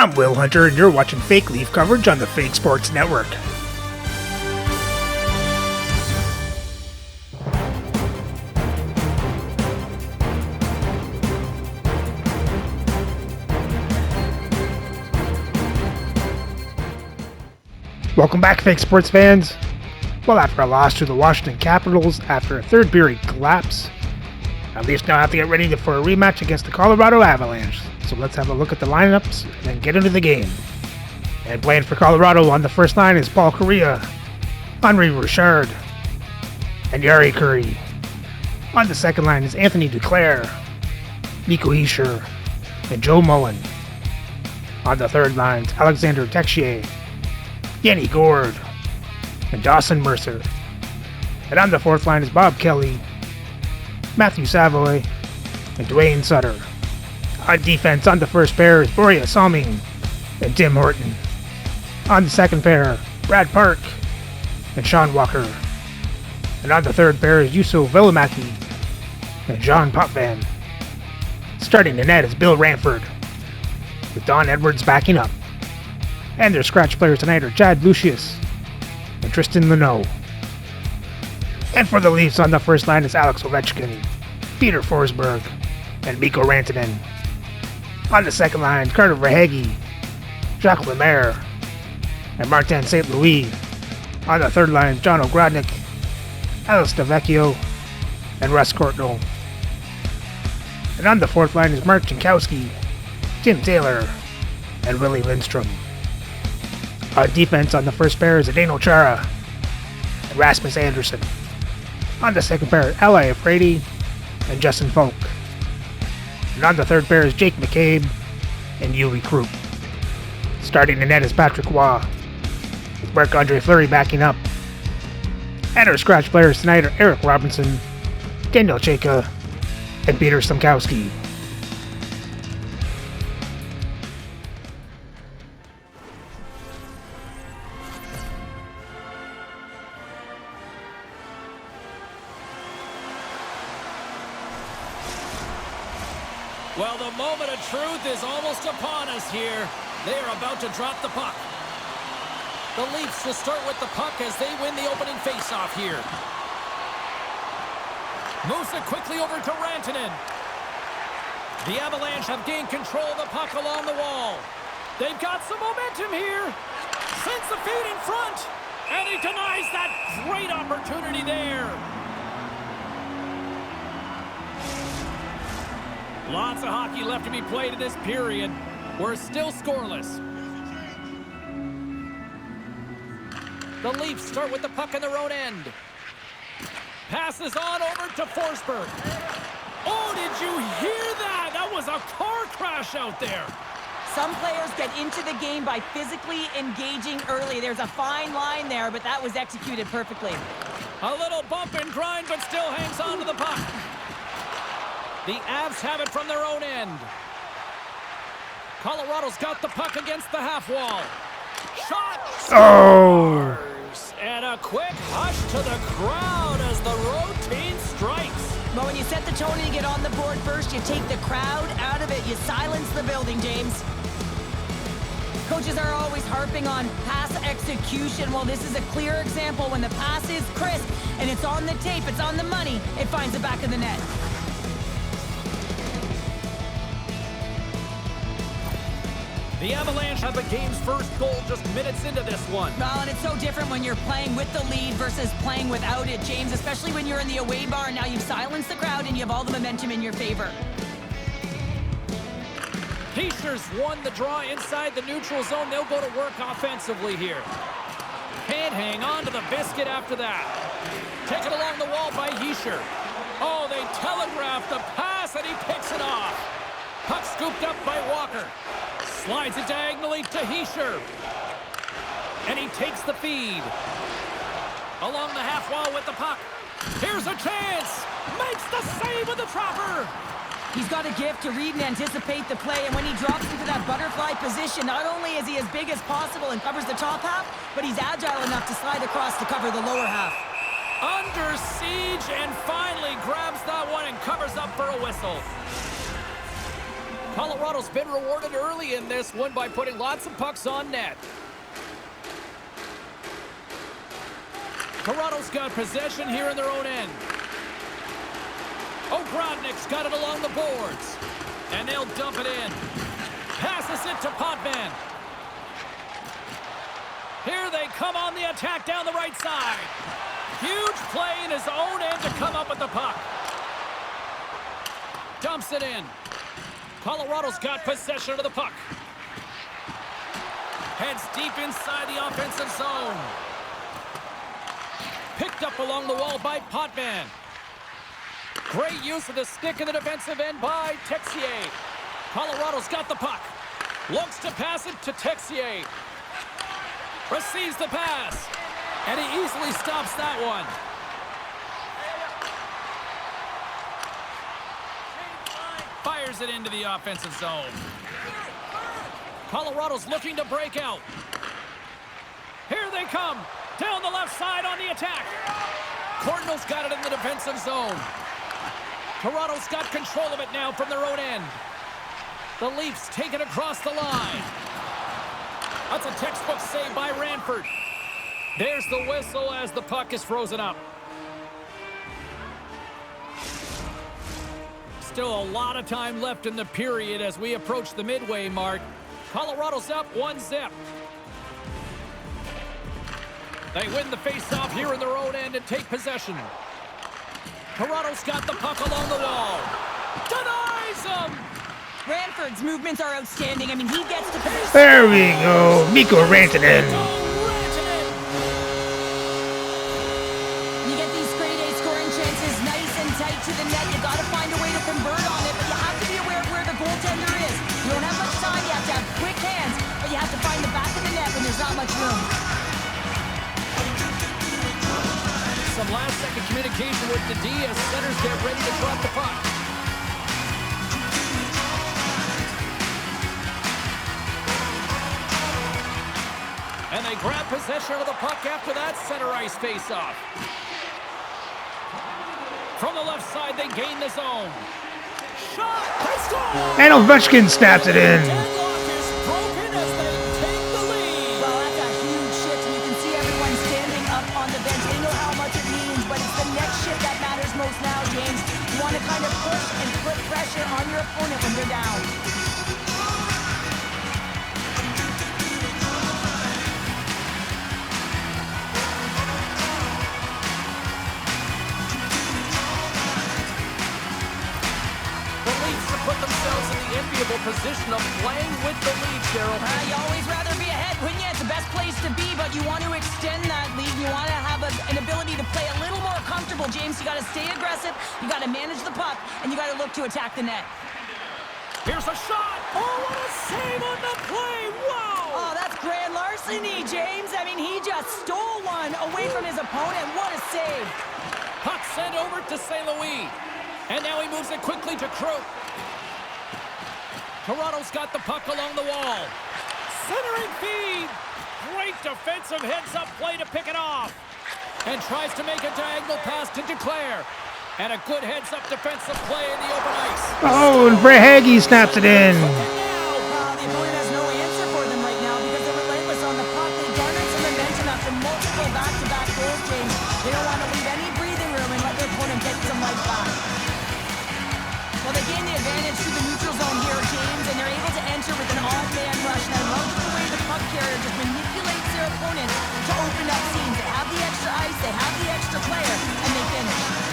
I'm Will Hunter, and you're watching Fake Leaf coverage on the Fake Sports Network. Welcome back, Fake Sports fans. Well, after a loss to the Washington Capitals after a third period collapse, the Leafs now have to get ready for a rematch against the Colorado Avalanche. So let's have a look at the lineups and then get into the game. And playing for Colorado on the first line is Paul Kariya, Henri Richard, and Jari Kurri. On the second line is Anthony Duclair, Nico Hischier, and Joe Mullen. On the third line is Alexander Texier, Yanni Gourde, and Dawson Mercer. And on the fourth line is Bob Kelly, Matthew Savoy, and Dwayne Sutter. On defense, on the first pair is Boria Salming and Tim Horton. On the second pair, Brad Park and Sean Walker. And on the third pair is Juuso Välimäki and John Potvin. Starting the net is Bill Ranford, with Don Edwards backing up. And their scratch players tonight are Chad Lucius and Tristan Luneau. And for the Leafs on the first line is Alex Ovechkin, Peter Forsberg, and Mikko Rantanen. On the second line, Carter Verhaeghe, Jacques Lemaire, and Martin St. Louis. On the third line, John Ogrodnik, Alex DeVecchio, and Russ Courtnall. And on the fourth line is Mark Jankowski, Tim Taylor, and Willie Lindstrom. On defense on the first pair is Zdeno Chara and Rasmus Andersson. On the second pair, Ally Afraidy and Justin Falk. And on the third pair is Jake McCabe and Yuli Krupp. Starting the net is Patrick Waugh, with Marc-Andre Fleury backing up. And our scratch players tonight are Eric Robinson, Daniel Chayka, and Peter Stamkowski. Well, the moment of truth is almost upon us here. They are about to drop the puck. The Leafs will start with the puck as they win the opening faceoff here. Moves it quickly over to Rantanen. The Avalanche have gained control of the puck along the wall. They've got some momentum here. Sends the feed in front. And he denies that great opportunity there. Lots of hockey left to be played in this period. We're still scoreless. The Leafs start with the puck in their own end. Passes on over to Forsberg. Oh, did you hear that? That was a car crash out there. Some players get into the game by physically engaging early. There's a fine line there, but that was executed perfectly. A little bump and grind, but still hangs on to the puck. The Avs have it from their own end. Colorado's got the puck against the half wall. Shot! Oh! And a quick hush to the crowd as the road team strikes. Well, when you set the tone and you get on the board first, you take the crowd out of it. You silence the building, James. Coaches are always harping on pass execution. Well, this is a clear example. When the pass is crisp and it's on the tape, it's on the money, it finds the back of the net. The Avalanche have the game's first goal just minutes into this one. Well, and it's so different when you're playing with the lead versus playing without it, James, especially when you're in the away bar and now you've silenced the crowd and you have all the momentum in your favor. Hischier's won the draw inside the neutral zone. They'll go to work offensively here. Can't hang on to the biscuit after that. Taken along the wall by Hischier. Oh, they telegraphed the pass and he picks it off. Puck scooped up by Walker. Slides it diagonally to Hischier. And he takes the feed. Along the half wall with the puck. Here's a chance. Makes the save with the trapper. He's got a gift to read and anticipate the play, and when he drops into that butterfly position, not only is he as big as possible and covers the top half, but he's agile enough to slide across to cover the lower half. Under siege and finally grabs that one and covers up for a whistle. Colorado's been rewarded early in this one by putting lots of pucks on net. Toronto's got possession here in their own end. Ogrodnik's got it along the boards. And they'll dump it in. Passes it to Potvin. Here they come on the attack down the right side. Huge play in his own end to come up with the puck. Dumps it in. Colorado's got possession of the puck. Heads deep inside the offensive zone. Picked up along the wall by Potvin. Great use of the stick in the defensive end by Texier. Colorado's got the puck. Looks to pass it to Texier. Receives the pass. And he easily stops that one. Fires it into the offensive zone. Colorado's looking to break out. Here they come. Down the left side on the attack. Cardinals got it in the defensive zone. Toronto's got control of it now from their own end. The Leafs take it across the line. That's a textbook save by Ranford. There's the whistle as the puck is frozen up. Still a lot of time left in the period as we approach the midway mark. Colorado's up 1-0. They win the face-off here in their own end and take possession. Toronto's got the puck along the wall. Denies him! Ranford's movements are outstanding. I mean, he gets to pass. There we go. Mikko Rantanen. You get these grade A scoring chances nice and tight to the net. You got to find a way to convert on it, but you have to be aware of where the goaltender is. You don't have much time. You have to have quick hands, but you have to find the back of the net when there's not much room. Some last-second communication with the D as centers get ready to drop the puck. And they grab possession of the puck after that center ice face-off. From the left side, they gain the zone. Shot! They score! And Ovechkin snaps it in. Deadlock is broken as they take the lead. Well, that's a huge shift, and you can see everyone standing up on the bench. They know how much it means, but it's the next shift that matters most now, James. You want to kind of push and put pressure on your opponent when they're down. Put themselves in the enviable position of playing with the lead, Cheryl. You always rather be ahead, wouldn't you? It's the best place to be, but you want to extend that lead. You want to have an ability to play a little more comfortable, James. You got to stay aggressive, you got to manage the puck, and you got to look to attack the net. Here's a shot. Oh, what a save on the play. Wow. Oh, that's grand larceny, James. I mean, he just stole one away from his opponent. What a save. Puck sent over to St. Louis. And now he moves it quickly to Croak. Toronto's got the puck along the wall. Centering feed. Great defensive heads-up play to pick it off. And tries to make a diagonal pass to Duclair. And a good heads-up defensive play in the open ice. Oh, and Brehage snaps it in. The opponent has no answer for them right now because they're relentless on the puck. They garnered some momentum after multiple back-to-back goals, James. They don't want to leave any breathing room and let their opponent get some life back. Well, they gain the advantage to the neutral zone here, James, and they're able to enter with an odd-man rush. And I love the way the puck carrier just manipulates their opponent to open up scenes. They have the extra ice, they have the extra player, and they finish.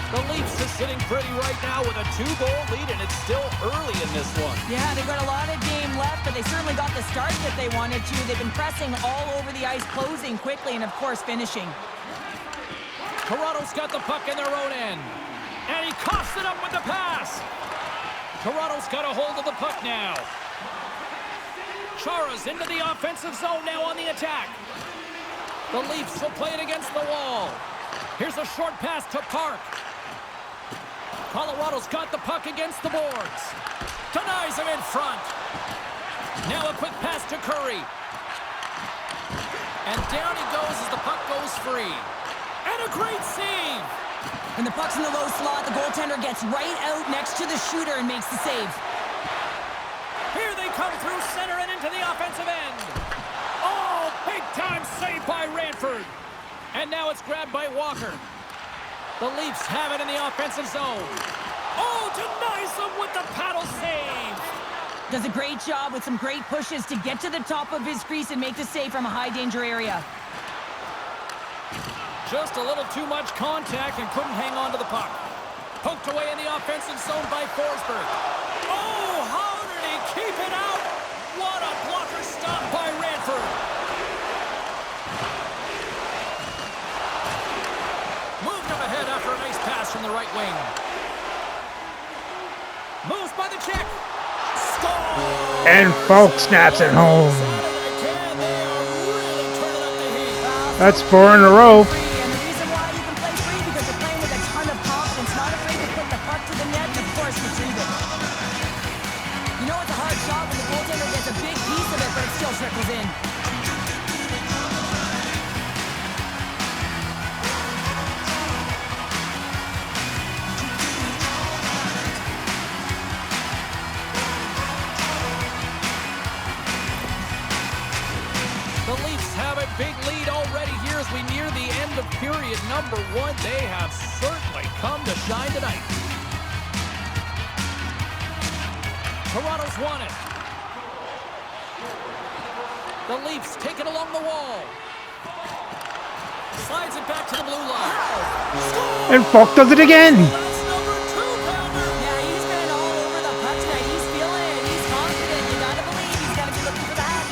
The Leafs are sitting pretty right now with a 2-goal lead, and it's still early in this one. Yeah, they've got a lot of game left, but they certainly got the start that they wanted to. They've been pressing all over the ice, closing quickly, and of course, finishing. Toronto's got the puck in their own end. And he coughs it up with the pass. Toronto's got a hold of the puck now. Chara's into the offensive zone now on the attack. The Leafs will play it against the wall. Here's a short pass to Park. Colorado's got the puck against the boards. Denies him in front. Now a quick pass to Curry. And down he goes as the puck goes free. And a great save! When the puck's in the low slot, the goaltender gets right out next to the shooter and makes the save. Here they come through center and into the offensive end. Oh, big-time save by Ranford. And now it's grabbed by Walker. The Leafs have it in the offensive zone. Oh, denies them with the paddle save. Does a great job with some great pushes to get to the top of his crease and make the save from a high-danger area. Just a little too much contact and couldn't hang on to the puck. Poked away in the offensive zone by Forsberg. Oh, how did he keep it out? What a blocker stop by Ranford. Moved up ahead after a nice pass from the right wing. Moves by the check. Score! And Falk snaps it home. That's 4 in a row. And the reason why you can play free because you're playing with a ton of confidence, not afraid to put the puck to the net and, of course, retrieve it. You know it's a hard shot when the goaltender gets a big piece of it, but it still trickles in. The Leafs have a big lead already here as we near the end of period number 1. They have certainly come to shine tonight. Toronto's won it. The Leafs take it along the wall. Slides it back to the blue line. Score! And Falk does it again. That's number 2-pounder. Yeah, he's been all over the puck tonight. He's feeling it. He's confident. You gotta believe he's gotta be looking for the hat.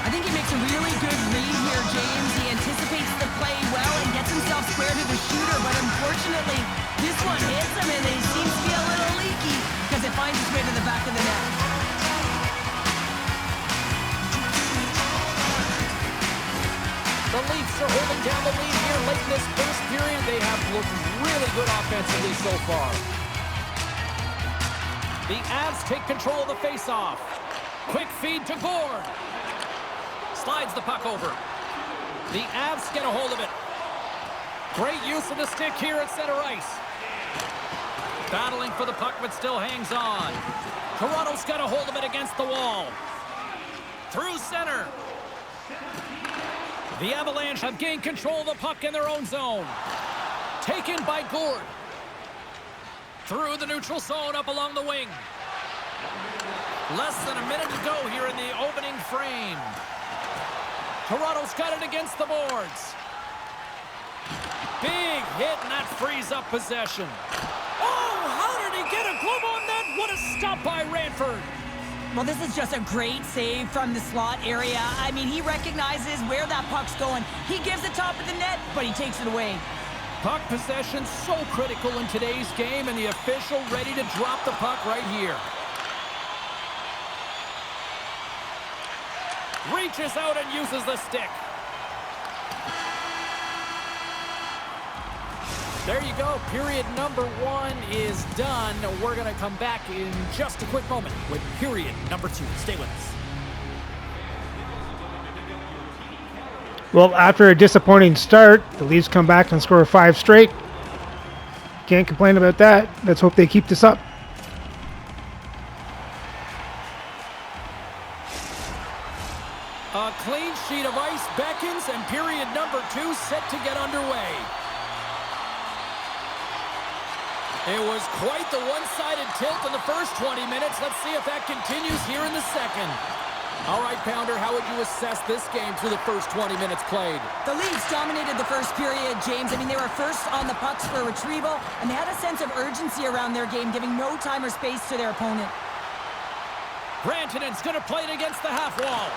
I think he makes a really good read here, James. He anticipates the play well and gets himself square to the shooter, but unfortunately, this one hits him and he seems to be a little leaky because it finds its way to the back of the net. The Leafs are holding down the lead here late in this first period. They have looked really good offensively so far. The Avs take control of the faceoff. Quick feed to Gord. Slides the puck over. The Avs get a hold of it. Great use of the stick here at center ice. Battling for the puck, but still hangs on. Toronto's got a hold of it against the wall. Through center. The Avalanche have gained control of the puck in their own zone. Taken by Gord. Through the neutral zone up along the wing. Less than a minute to go here in the opening frame. Toronto's got it against the boards. Big hit, and that frees up possession. Oh, how did he get a glove on that? What a stop by Ranford. Well, this is just a great save from the slot area. I mean, he recognizes where that puck's going. He gives it top of the net, but he takes it away. Puck possession so critical in today's game, and the official ready to drop the puck right here. Reaches out and uses the stick. There you go. Period number 1 is done. We're going to come back in just a quick moment with period number 2. Stay with us. Well, after a disappointing start, the Leafs come back and score 5 straight. Can't complain about that. Let's hope they keep this up. A clean sheet of ice beckons, and period number 2 set to get underway. It was quite the one-sided tilt in the first 20 minutes. Let's see if that continues here in the second. All right, Pounder, how would you assess this game through the first 20 minutes played? The Leafs dominated the first period, James. I mean, they were first on the pucks for retrieval, and they had a sense of urgency around their game, giving no time or space to their opponent. Rantanen's going to play it against the half wall.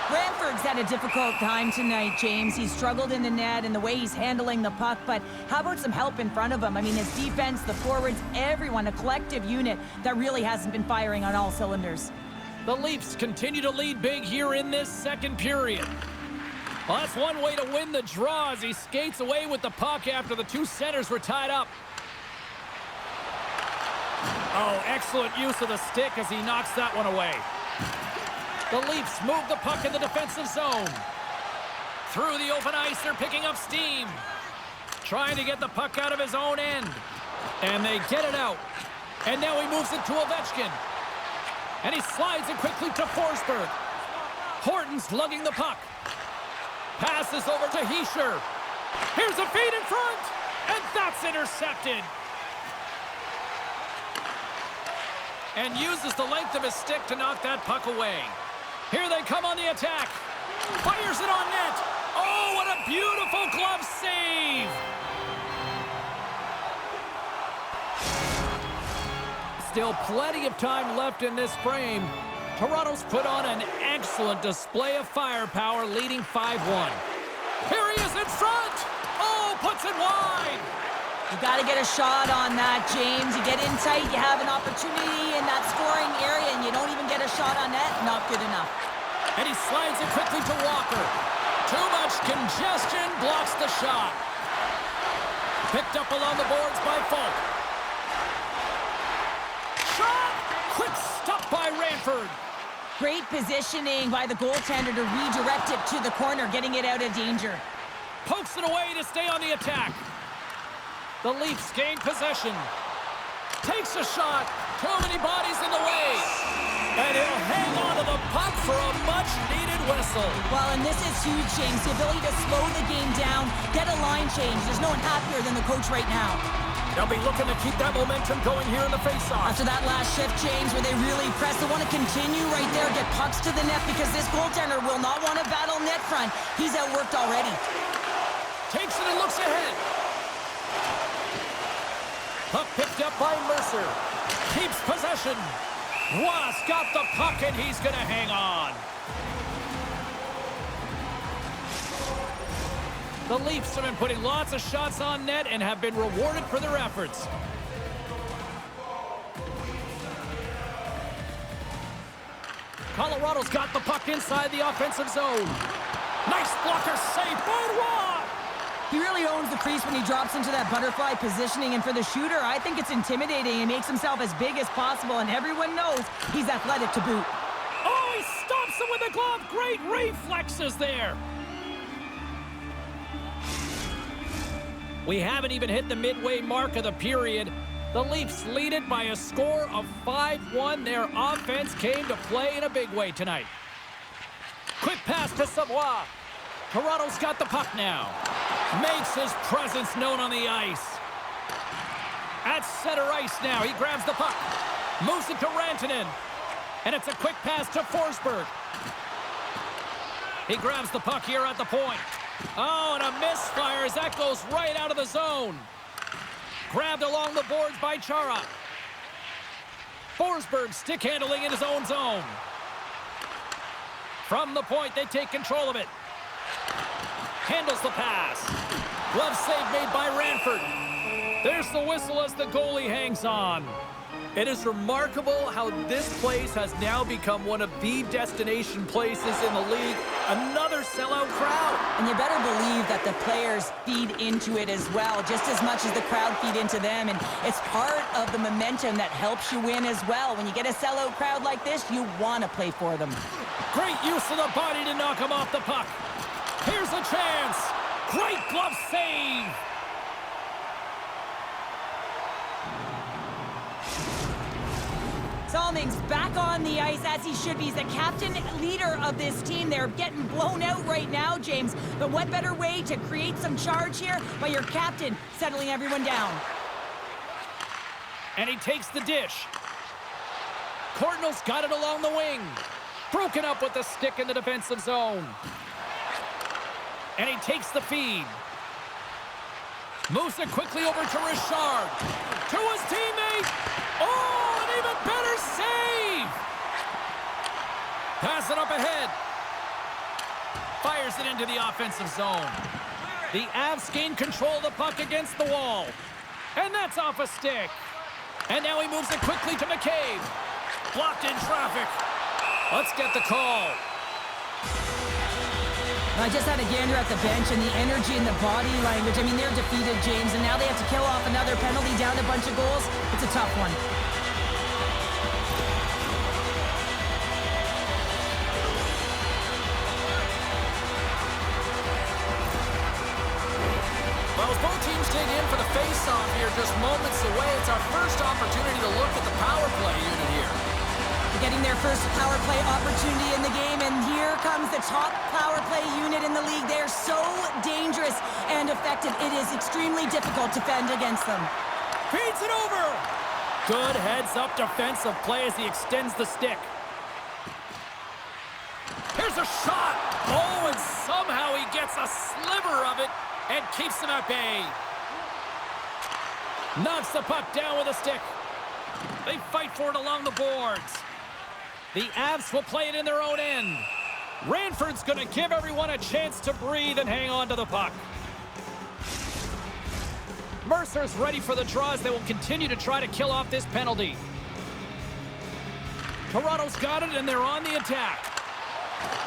Ranford's had a difficult time tonight, James. He's struggled in the net and the way he's handling the puck, but how about some help in front of him? I mean, his defense, the forwards, everyone, a collective unit that really hasn't been firing on all cylinders. The Leafs continue to lead big here in this second period. Well, that's one way to win the draw as he skates away with the puck after the 2 centers were tied up. Oh, excellent use of the stick as he knocks that one away. The Leafs move the puck in the defensive zone. Through the open ice, they're picking up steam. Trying to get the puck out of his own end. And they get it out. And now he moves it to Ovechkin. And he slides it quickly to Forsberg. Horton's lugging the puck. Passes over to Hischier. Here's a feed in front. And that's intercepted. And uses the length of his stick to knock that puck away. Here they come on the attack. Fires it on net. Oh, what a beautiful glove save. Still plenty of time left in this frame. Toronto's put on an excellent display of firepower, leading 5-1. Here he is in front. Oh, puts it wide. You got to get a shot on that, James. You get in tight, you have an opportunity in that scoring area, and you don't even get a shot on net. Not good enough. And he slides it quickly to Walker. Too much congestion, blocks the shot. Picked up along the boards by Falk. Shot! Quick stop by Ranford. Great positioning by the goaltender to redirect it to the corner, getting it out of danger. Pokes it away to stay on the attack. The Leafs gain possession. Takes a shot. Too many bodies in the way. And he'll hang on to the puck for a much-needed whistle. Well, and this is huge, James. The ability to slow the game down, get a line change. There's no one happier than the coach right now. They'll be looking to keep that momentum going here in the faceoff. After that last shift, James, where they really press, they want to continue right there, get pucks to the net, because this goaltender will not want to battle net front. He's outworked already. Takes it and looks ahead. Puck picked up by Mercer. Keeps possession. Ross got the puck, and he's going to hang on. The Leafs have been putting lots of shots on net and have been rewarded for their efforts. Colorado's got the puck inside the offensive zone. Nice blocker save, Benoit! He really owns the crease when he drops into that butterfly positioning, and for the shooter, I think it's intimidating. He makes himself as big as possible, and everyone knows he's athletic to boot. Oh, he stops him with a glove. Great reflexes there. We haven't even hit the midway mark of the period. The Leafs lead it by a score of 5-1. Their offense came to play in a big way tonight. Quick pass to Savoie. Toronto's got the puck now. Makes his presence known on the ice. At center ice now, he grabs the puck. Moves it to Rantanen. And it's a quick pass to Forsberg. He grabs the puck here at the point. Oh, and a misfire as that goes right out of the zone. Grabbed along the boards by Chara. Forsberg stick handling in his own zone. From the point, they take control of it. Handles the pass. Glove save made by Ranford. There's the whistle as the goalie hangs on. It is remarkable how this place has now become one of the destination places in the league. Another sellout crowd. And you better believe that the players feed into it as well, just as much as the crowd feed into them. And it's part of the momentum that helps you win as well. When you get a sellout crowd like this, you want to play for them. Great use of the body to knock him off the puck. Here's a chance. Great glove save. Salming's back on the ice as he should be. He's the captain leader of this team. They're getting blown out right now, James. But what better way to create some charge here by your captain settling everyone down? And he takes the dish. Cardinals got it along the wing. Broken up with the stick in the defensive zone. And he takes the feed. Moves it quickly over to Richard. To his teammate. Oh, an even better save. Pass it up ahead. Fires it into the offensive zone. The Avs gain control of the puck against the wall. And that's off a stick. And now he moves it quickly to McCabe. Blocked in traffic. Let's get the call. I just had a gander at the bench, and the energy and the body language. I mean, they're defeated, James, and now they have to kill off another penalty, down a bunch of goals. It's a tough one. Well, as both teams dig in for the face-off here, just moments away, it's our first opportunity to look at the power play unit here. Getting their first power play opportunity in the game, and here comes the top power play unit in the league. They're so dangerous and effective. It is extremely difficult to fend against them. Feeds it over! Good heads-up defensive play as he extends the stick. Here's a shot! Oh, and somehow he gets a sliver of it and keeps him at bay. Knocks the puck down with a stick. They fight for it along the boards. The Avs will play it in their own end. Ranford's going to give everyone a chance to breathe and hang on to the puck. Mercer's ready for the draw as they will continue to try to kill off this penalty. Toronto's got it, and they're on the attack.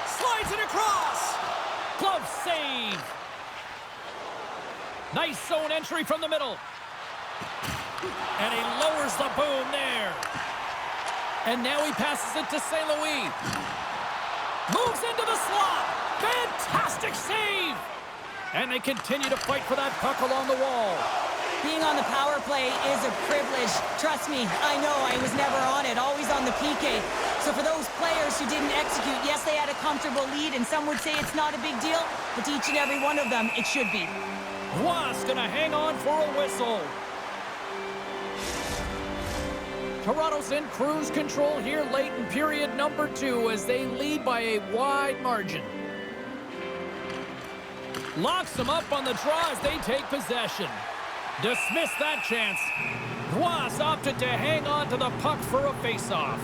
Slides it across. Glove save. Nice zone entry from the middle. And he lowers the boom there. And now he passes it to St. Louis. Moves into the slot. Fantastic save. And they continue to fight for that puck along the wall. Being on the power play is a privilege. Trust me, I know I was never on it, always on the PK. So for those players who didn't execute, yes, they had a comfortable lead, and some would say it's not a big deal, but to each and every one of them, it should be. Was gonna hang on for a whistle. Toronto's in cruise control here late in period number 2 as they lead by a wide margin. Locks them up on the draw as they take possession. Dismiss that chance. Was opted to hang on to the puck for a face-off.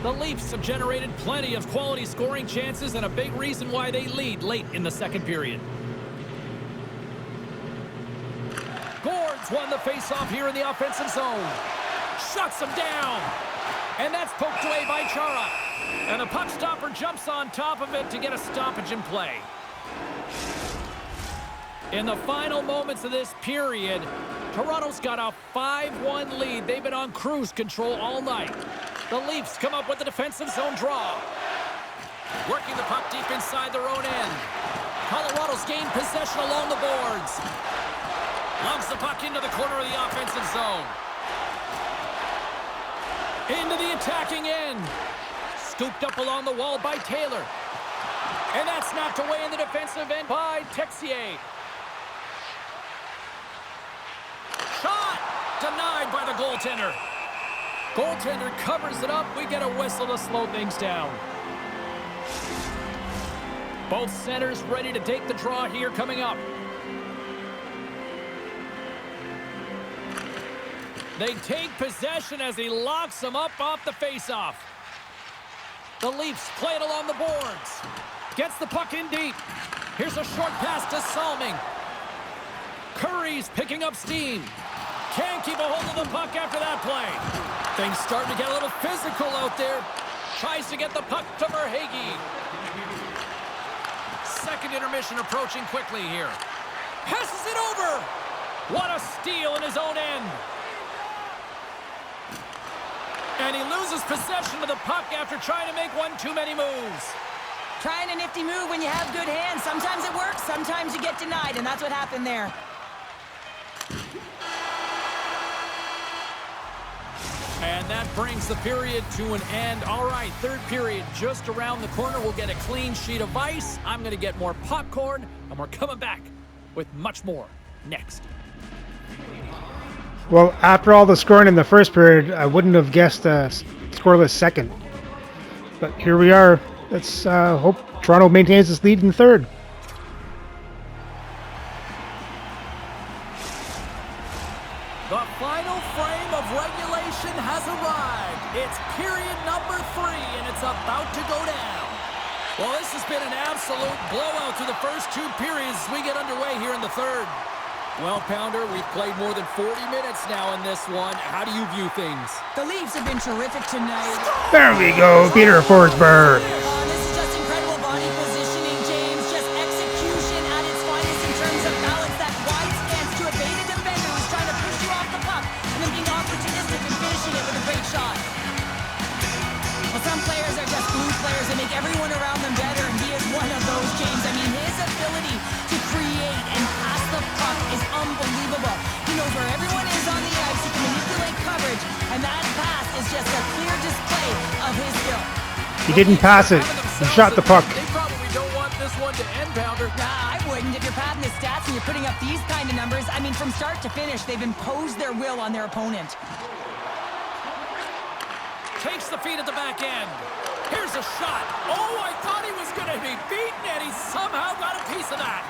The Leafs have generated plenty of quality scoring chances and a big reason why they lead late in the second period. Gord's won the face-off here in the offensive zone. Shuts him down. And that's poked away by Chara. And the puck stopper jumps on top of it to get a stoppage in play. In the final moments of this period, Toronto's got a 5-1 lead. They've been on cruise control all night. The Leafs come up with the defensive zone draw. Working the puck deep inside their own end. Colorado's gained possession along the boards. Lumps the puck into the corner of the offensive zone. Into the attacking end. Scooped up along the wall by Taylor. And that's knocked away in the defensive end by Texier. Shot! Denied by the goaltender. Goaltender covers it up. We get a whistle to slow things down. Both centers ready to take the draw here coming up. They take possession as he locks them up off the faceoff. The Leafs play it along the boards. Gets the puck in deep. Here's a short pass to Salming. Curry's picking up steam. Can't keep a hold of the puck after that play. Things starting to get a little physical out there. Tries to get the puck to Verhaeghe. Second intermission approaching quickly here. Passes it over. What a steal in his own end. And he loses possession of the puck after trying to make one too many moves. Trying a nifty move when you have good hands. Sometimes it works, sometimes you get denied, and that's what happened there. And that brings the period to an end. All right, third period just around the corner. We'll get a clean sheet of ice. I'm going to get more popcorn, and we're coming back with much more next. Well, after all the scoring in the first period, I wouldn't have guessed a scoreless second. But here we are. Let's hope Toronto maintains its lead in third. The final frame of regulation has arrived. It's period number 3, and it's about to go down. Well, this has been an absolute blowout through the first 2 periods as we get underway here in the third. Well, Pounder, we've played more than 40 minutes now in this one. How do you view things? The Leafs have been terrific tonight. There we go, Peter Forsberg. This is just incredible body positioning, James. Just execution at its finest in terms of balance. That wide stance to evade a defender who's trying to push you off the puck, and then being opportunistic and finishing it with a great shot. Well, some players are just blue players that make everyone around them better, and he is one of those, James. I mean, his ability to create He didn't pass it. He shot the puck. They probably don't want this one to end, Pounder. Nah, I wouldn't. If you're padding the stats and you're putting up these kind of numbers, I mean, from start to finish, they've imposed their will on their opponent. Takes the feed at the back end. Here's a shot. Oh, I thought he was going to be beaten, and he somehow got a piece of that.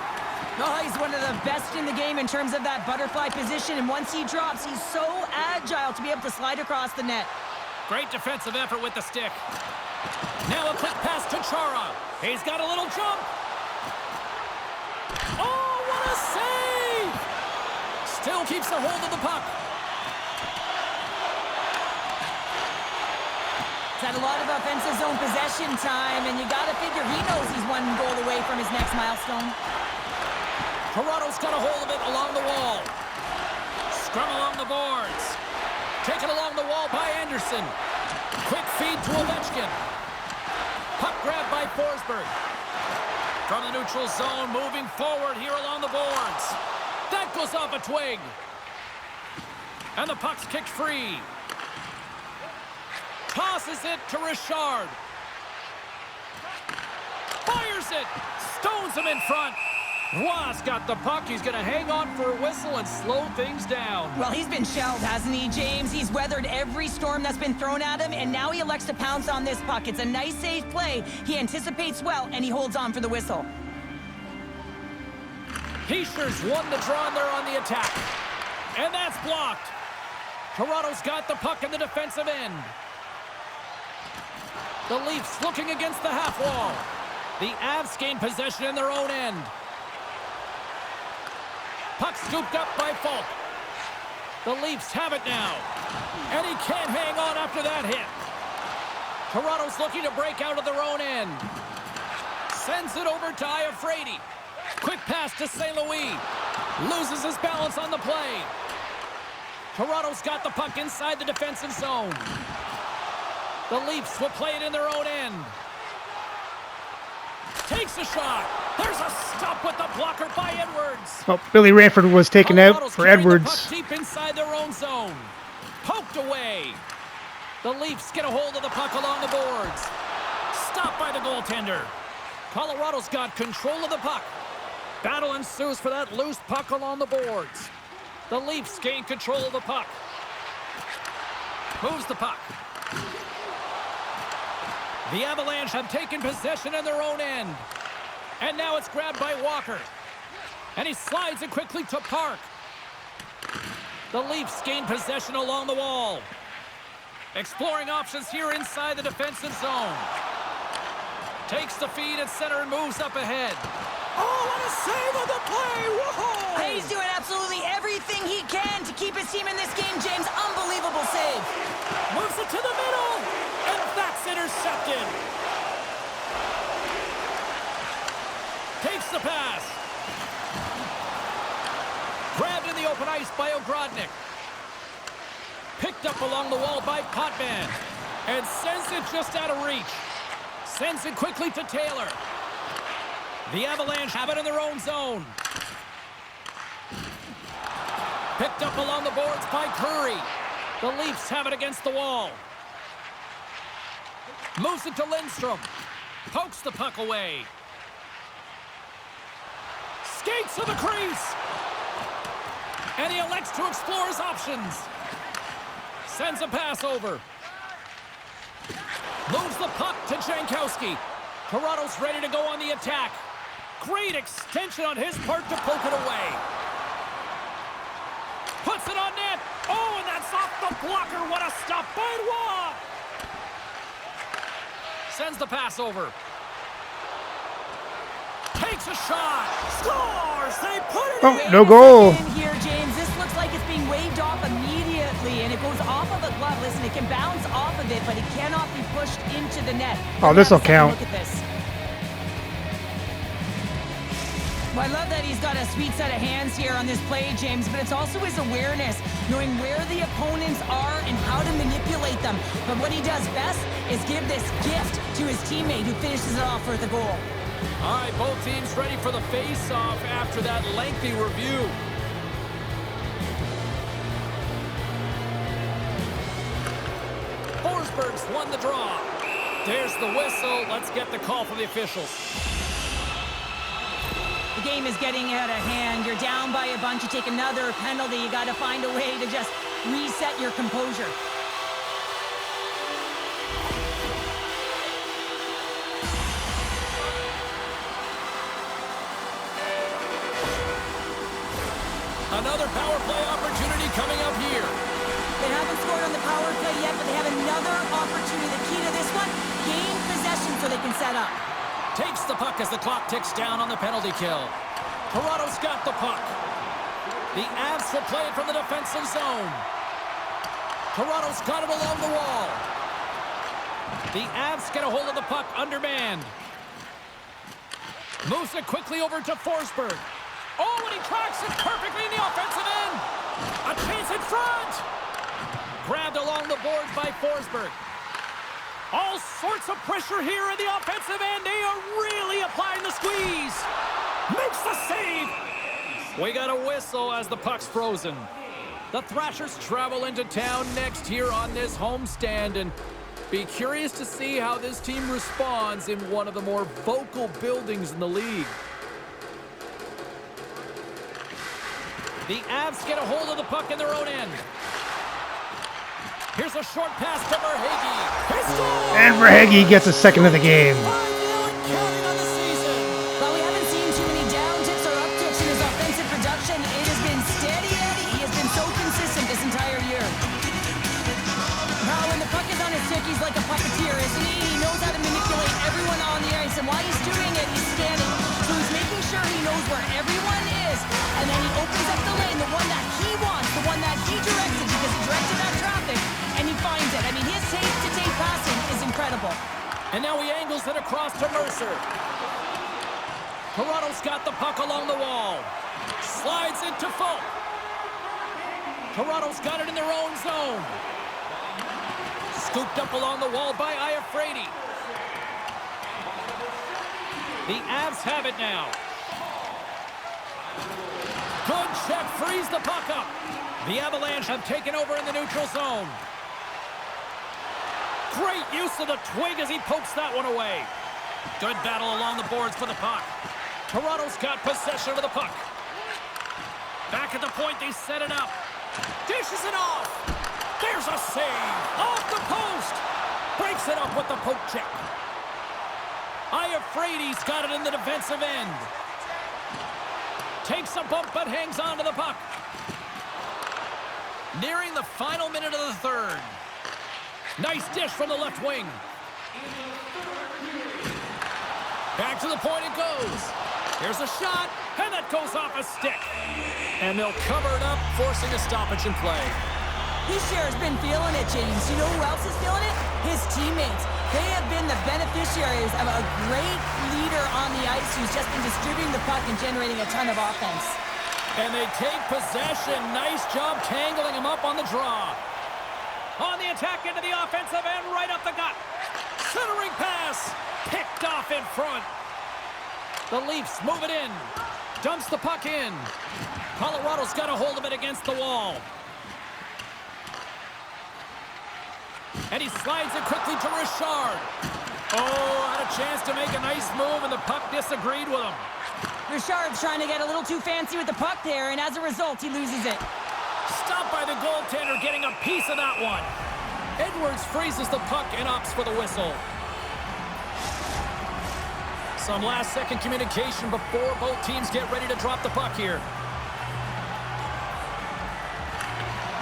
Oh, he's one of the best in the game in terms of that butterfly position, and once he drops, he's so agile to be able to slide across the net. Great defensive effort with the stick. Now a quick pass to Chara. He's got a little jump. Oh, what a save! Still keeps a hold of the puck. He's had a lot of offensive zone possession time, and you got to figure he knows he's one goal away from his next milestone. Toronto's got a hold of it along the wall. Scrum along the boards. Taken along the wall by Anderson. Quick feed to Ovechkin. Puck grab by Forsberg. From the neutral zone, moving forward here along the boards. That goes off a twig. And the puck's kicked free. Tosses it to Richard. Fires it. Stones him in front. Roy's got the puck. He's going to hang on for a whistle and slow things down. Well, he's been shelled, hasn't he, James? He's weathered every storm that's been thrown at him, and now he elects to pounce on this puck. It's a nice, safe play. He anticipates well, and he holds on for the whistle. Heischer's won the draw, and they're on the attack. And that's blocked. Toronto's got the puck in the defensive end. The Leafs looking against the half wall. The Avs gain possession in their own end. Puck scooped up by Falk. The Leafs have it now. And he can't hang on after that hit. Toronto's looking to break out of their own end. Sends it over to Iafrate. Quick pass to St. Louis. Loses his balance on the play. Toronto's got the puck inside the defensive zone. The Leafs will play it in their own end. Takes a shot. There's a stop with the blocker by Edwards. Oh, Billy Ranford was taken out for Edwards. The puck deep inside their own zone. Poked away. The Leafs get a hold of the puck along the boards. Stopped by the goaltender. Colorado's got control of the puck. Battle ensues for that loose puck along the boards. The Leafs gain control of the puck. Moves the puck. The Avalanche have taken possession in their own end. And now it's grabbed by Walker. And he slides it quickly to Park. The Leafs gain possession along the wall. Exploring options here inside the defensive zone. Takes the feed at center and moves up ahead. Oh, what a save on the play! Whoa! He's doing absolutely everything he can to keep his team in this game, James. Unbelievable save. Moves it to the middle. And that's intercepted. Takes the pass. Grabbed in the open ice by Ogrodnik. Picked up along the wall by Potvin. And sends it just out of reach. Sends it quickly to Taylor. The Avalanche have it in their own zone. Picked up along the boards by Curry. The Leafs have it against the wall. Moves it to Lindstrom. Pokes the puck away. Skates to the crease. And he elects to explore his options. Sends a pass over. Moves the puck to Jankowski. Toronto's ready to go on the attack. Great extension on his part to poke it away. Puts it on net. Oh, and that's off the blocker. What a stop by Roy. Sends the pass over. Takes a shot. Scores. They put it in. Oh, no goal. In here, James. This looks like it's being waved off immediately, and it goes off of a glove. Listen, it can bounce off of it, but it cannot be pushed into the net. Oh, this will count. Look at this. Well, I love that he's got a sweet set of hands here on this play, James, but it's also his awareness, knowing where the opponents are and how to manipulate them. But what he does best is give this gift to his teammate who finishes it off for the goal. All right, both teams ready for the face-off after that lengthy review. Forsberg's won the draw. There's the whistle. Let's get the call from the officials. The game is getting out of hand. You're down by a bunch. You take another penalty. You got to find a way to just reset your composure. Another power play opportunity coming up here. They haven't scored on the power play yet, but they have another opportunity. The key to this one, gain possession so they can set up. Takes the puck as the clock ticks down on the penalty kill. Toronto's got the puck. The Avs will play it from the defensive zone. Toronto's got it along the wall. The Avs get a hold of the puck undermanned. Moves it quickly over to Forsberg. Oh, and he tracks it perfectly in the offensive end. A chance in front. Grabbed along the boards by Forsberg. All sorts of pressure here in the offensive end. They are really applying the squeeze. Makes the save. We got a whistle as the puck's frozen. The Thrashers travel into town next here on this homestand, and be curious to see how this team responds in one of the more vocal buildings in the league. The Avs get a hold of the puck in their own end. Here's a short pass to Verhaeghe. And Verhaeghe gets a second of the game. While we haven't seen too many downticks or upticks in his offensive production, it has been steady Eddie. He has been so consistent this entire year. Now, when the puck is on his stick, he's like a puppeteer, isn't he? He knows how to manipulate everyone on the ice, and while he's doing it, he's scanning. So he's making sure he knows where everyone is, and then he opens up the lane, the one that he wants, the one that he directed, because he directed that traffic, and he finds it. I mean, his tape-to-tape passing is incredible. And now he angles it across to Mercer. Toronto's got the puck along the wall. Slides into Folk. Toronto's got it in their own zone. Scooped up along the wall by Iafrate. The Avs have it now. Good check, frees the puck up. The Avalanche have taken over in the neutral zone. Great use of the twig as he pokes that one away. Good battle along the boards for the puck. Toronto's got possession of the puck. Back at the point, they set it up. Dishes it off. There's a save. Off the post. Breaks it up with the poke check. Iafrate's got it in the defensive end. Takes a bump but hangs on to the puck. Nearing the final minute of the third. Nice dish from the left wing. Back to the point it goes. Here's a shot, and that goes off a stick. And they'll cover it up, forcing a stoppage in play. He sure has been feeling it, James. You know who else is feeling it? His teammates. They have been the beneficiaries of a great leader on the ice who's just been distributing the puck and generating a ton of offense. And they take possession. Nice job tangling him up on the draw. On the attack into the offensive end, right up the gut. Centering pass. Picked off in front. The Leafs move it in. Dumps the puck in. Colorado's got a hold of it against the wall. And he slides it quickly to Richard. Oh, had a chance to make a nice move, and the puck disagreed with him. Richard's trying to get a little too fancy with the puck there, and as a result, he loses it. Stopped by the goaltender, getting a piece of that one. Edwards freezes the puck and opts for the whistle. Some last-second communication before both teams get ready to drop the puck here.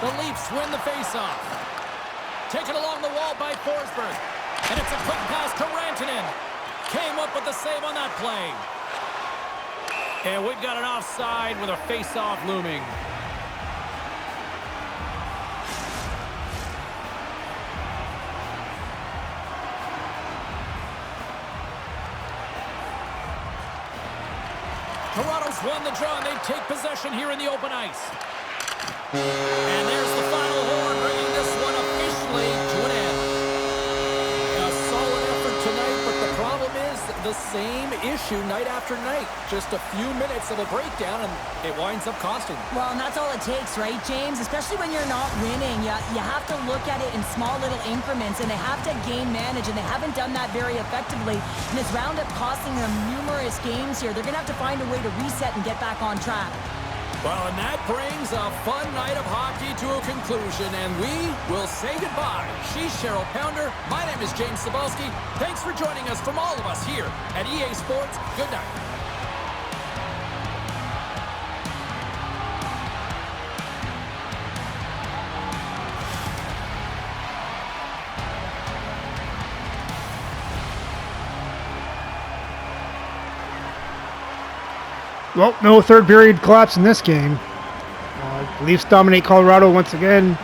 The Leafs win the faceoff. Taken along the wall by Forsberg. And it's a quick pass to Rantanen. Came up with the save on that play. And we've got an offside with a face-off looming. Toronto's won the draw, and they take possession here in the open ice. And there's the final horn, bringing this one officially to an end. A solid effort tonight, but the problem is the same issue night after night. Just a few minutes of a breakdown, and it winds up costing them. Well, and that's all it takes, right, James? Especially when you're not winning. You have to look at it in small little increments, and they have to game manage, and they haven't done that very effectively. And this roundup costing them numerous games here. They're going to have to find a way to reset and get back on track. Well, and that brings a fun night of hockey to a conclusion, and we will say goodbye. She's Cheryl Pounder. My name is James Cebulski. Thanks for joining us from all of us here at EA Sports. Good night. Well, no third period collapse in this game. Leafs dominate Colorado once again,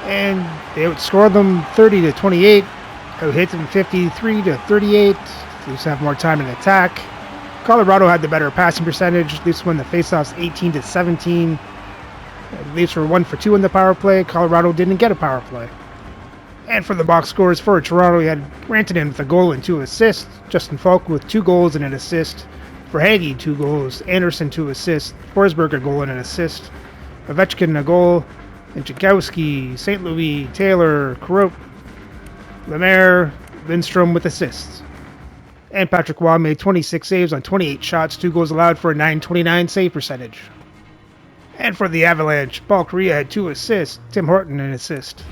and they outscored them 30-28. Out-hit them 53-38. Leafs have more time in attack. Colorado had the better passing percentage. Leafs won the faceoffs 18-17. Leafs were 1 for 2 in the power play. Colorado didn't get a power play. And for the box scores for Toronto, we had Rantanen with a goal and 2 assists. Justin Falk with 2 goals and an assist. For Hagee, 2 goals. Anderson, 2 assists. Forsberg, a goal and an assist. Ovechkin, a goal. And Jankowski, St. Louis, Taylor, Kropp, Lemaire, Lindstrom with assists. And Patrick Waugh made 26 saves on 28 shots, 2 goals allowed for a .929 save percentage. And for the Avalanche, Paul Kariya had 2 assists. Tim Horton, an assist.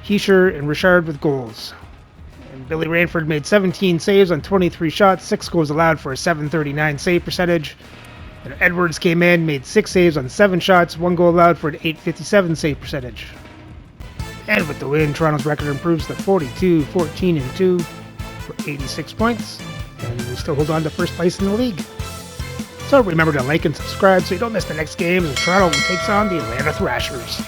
Hischier and Richard with goals. And Billy Ranford made 17 saves on 23 shots, 6 goals allowed for a .739 save percentage. And Edwards came in, made 6 saves on 7 shots, 1 goal allowed for an .857 save percentage. And with the win, Toronto's record improves to 42-14-2 for 86 points. And we still hold on to first place in the league. So remember to like and subscribe so you don't miss the next game as Toronto takes on the Atlanta Thrashers.